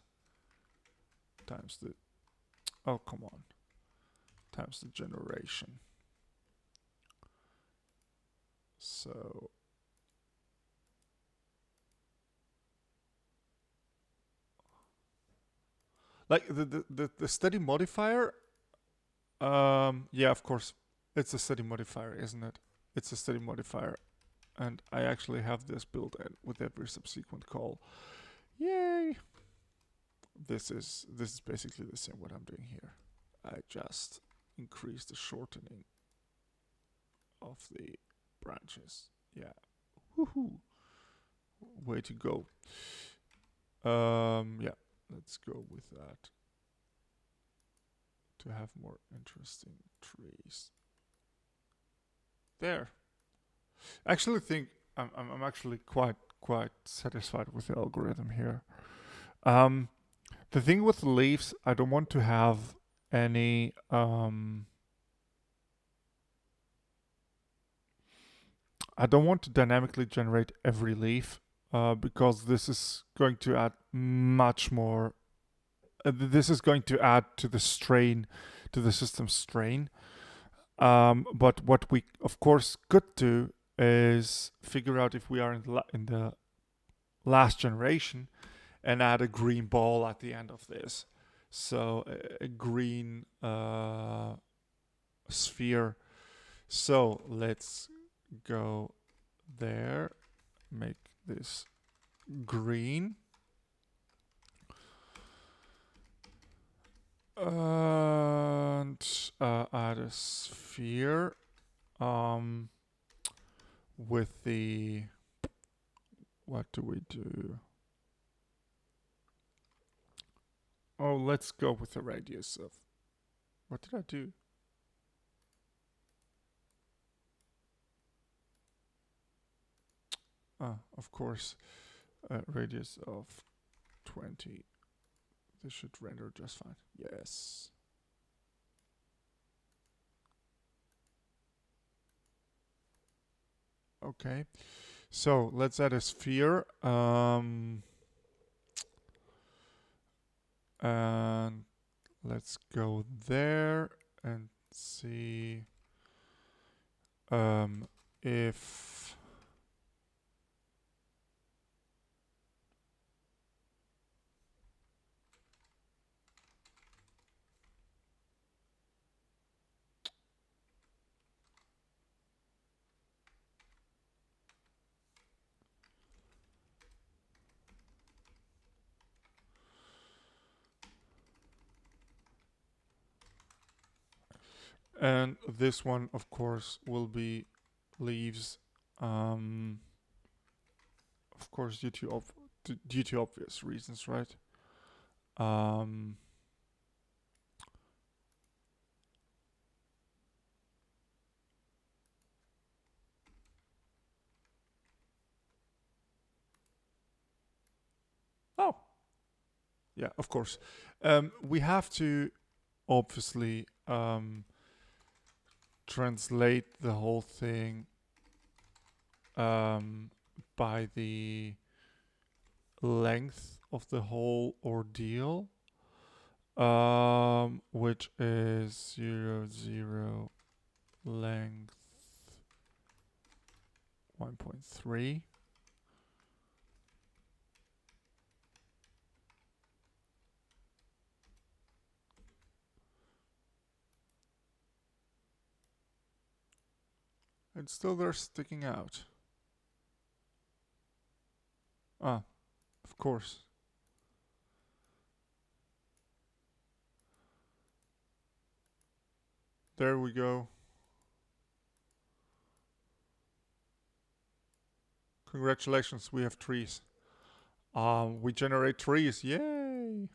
times the times the generation. So like the steady modifier, yeah, of course it's a steady modifier, isn't it? It's a steady modifier, and I actually have this built in with every subsequent call. Yay! This is basically the same what I'm doing here. I just increase the shortening of the branches. Yeah. Woohoo! Way to go. Yeah, let's go with that to have more interesting trees. There. I actually think I'm actually quite satisfied with the algorithm here. The thing with the leaves, I don't want to have any I don't want to dynamically generate every leaf because this is going to add much more. This is going to add to the strain, to the system strain. But what we of course could do is figure out if we are in the last generation and add a green ball at the end of this. So a green sphere. So let's go there, make this green. And add a sphere with the, what do we do? Oh, let's go with the radius of, what did I do? Of course, radius of 20. This should render just fine. Yes. Okay. So let's add a sphere. And let's go there and see if and this one of course will be leaves of course due to obvious reasons, right? Oh, yeah, of course. We have to obviously translate the whole thing by the length of the whole ordeal, which is 0, 0, length 1.3. And still they're sticking out. Ah, of course. There we go. Congratulations, we have trees. We generate trees, yay!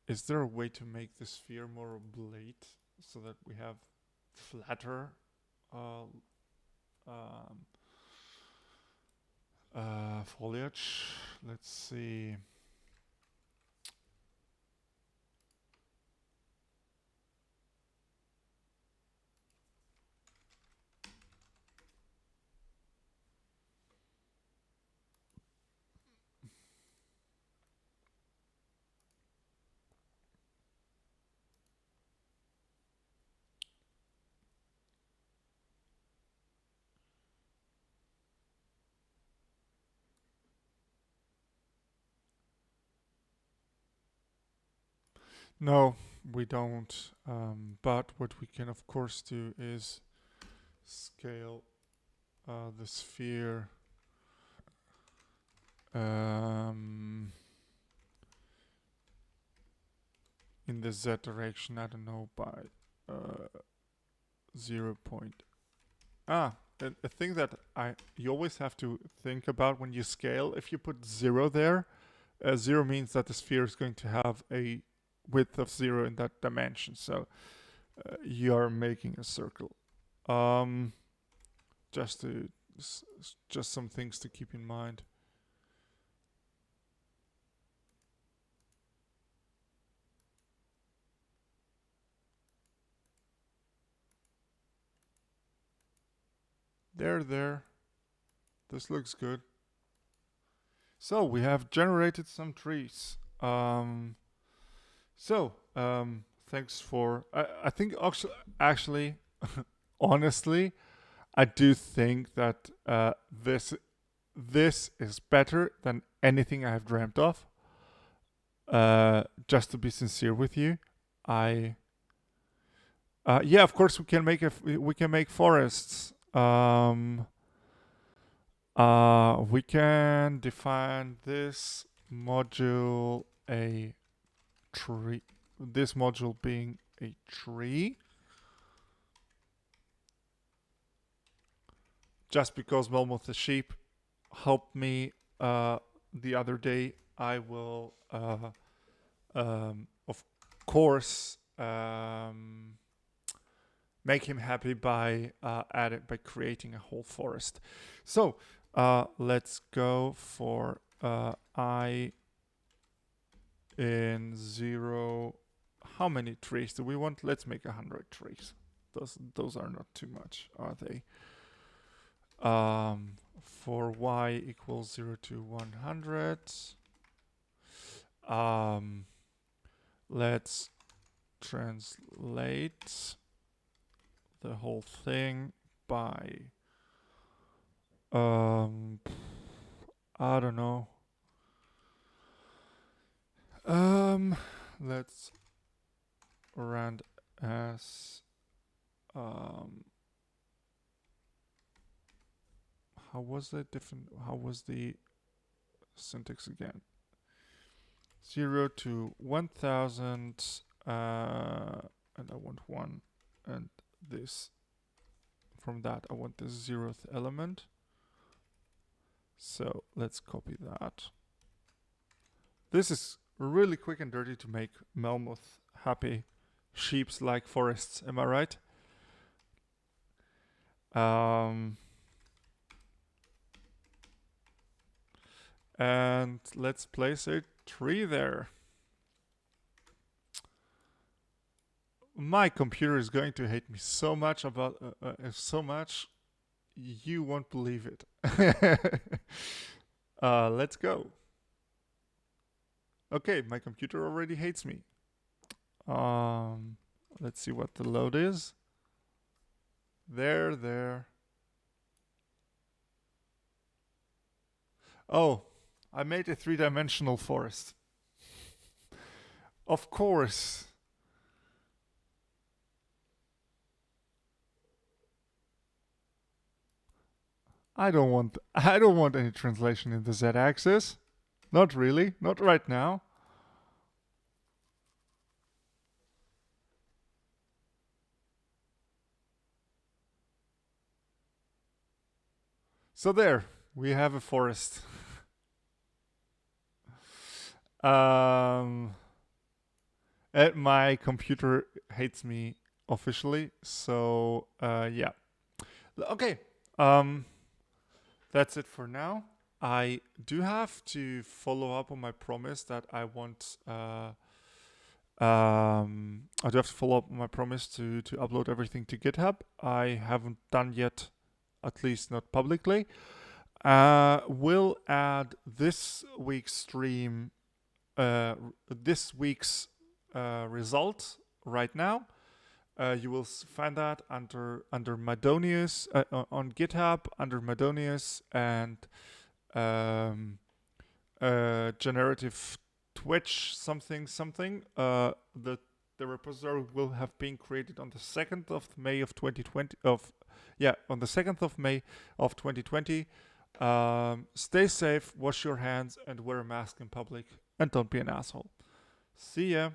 Is there a way to make the sphere more oblate so that we have flatter foliage? Let's see. No, we don't. But what we can of course do is scale the sphere in the z direction. I don't know, by 0. A thing that you always have to think about when you scale. If you put 0 there, 0 means that the sphere is going to have a width of 0 in that dimension. So you are making a circle. Just some things to keep in mind. There. This looks good. So we have generated some trees. Thanks for. I think actually, honestly, I do think that this is better than anything I have dreamt of. Just to be sincere with you, yeah, of course we can make forests. We can define this module a tree, this module being a tree. Just because Melmoth the sheep helped me the other day, I will of course make him happy by creating a whole forest. So let's go for I in 0. How many trees do we want? Let's make 100 trees. Those are not too much, are they? For y equals 0 to 100. Let's translate the whole thing by I don't know. Let's rand as how was the syntax again? 0 to 1000 and I want 1, and this from that I want the 0th element. So let's copy that. This is really quick and dirty to make Melmoth happy. Sheeps like forests, am I right? And let's place a tree there. My computer is going to hate me so much about so much you won't believe it. Let's go. Okay, my computer already hates me. Let's see what the load is. There. Oh, I made a 3-dimensional forest. Of course. I don't want any translation in the z-axis. Not really, not right now. So there, we have a forest. And my computer hates me officially, so yeah. Okay, that's it for now. I do have to follow up on my promise that I want. I do have to follow up on my promise to upload everything to GitHub. I haven't done yet, at least not publicly. We'll add this week's stream, this week's result right now. You will find that under Madonius on GitHub, under Madonius and generative Twitch something. The repository will have been created on the 2nd of May of 2020. On the 2nd of May of 2020. Stay safe, wash your hands, and wear a mask in public, and don't be an asshole. See ya.